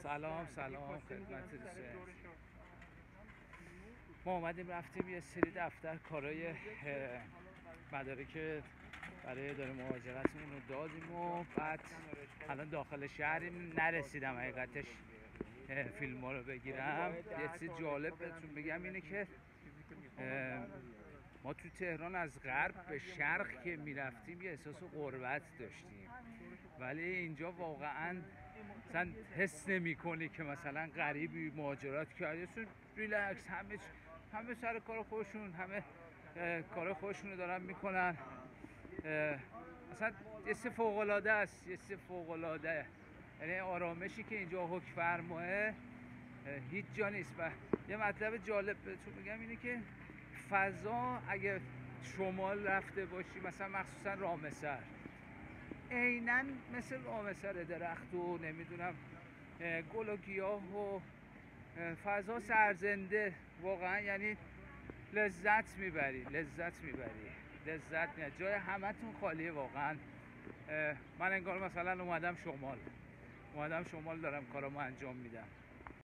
سلام خدمت دوستان. ما اومدیم رفتیم یه سری دفتر کارای مدارک برای اداره مهاجرتمون رو دادیم و بعد الان داخل شهریم. نرسیدم حقیقتش فیلم ها رو بگیرم. یه چیز جالب بهتون بگم اینه که ما تو تهران از غرب به شرق که میرفتیم یه احساس غربت داشتیم، ولی اینجا واقعا مثلا حس نمی کنی که مثلا غریبی مهاجرت کردی. ریلکس، همه سر کار خودشون، همه کار خودشون رو دارن میکنن. اصلا یه سه فوق‌العاده است، یه سه فوق‌العاده. یعنی آرامشی که اینجا حکم فرماه هیچ جا نیست. و یه مطلب جالب بهتون بگم اینه که فضا اگه شمال رفته باشی، مثلا مخصوصا رامسر، عیناً مثل رامسر، درخت و نمیدونم گل و گیاه و فضا سرزنده واقعا. یعنی لذت میبری جای همتون خالیه واقعا. من انگار مثلا اومدم شمال دارم کارامو انجام میدم.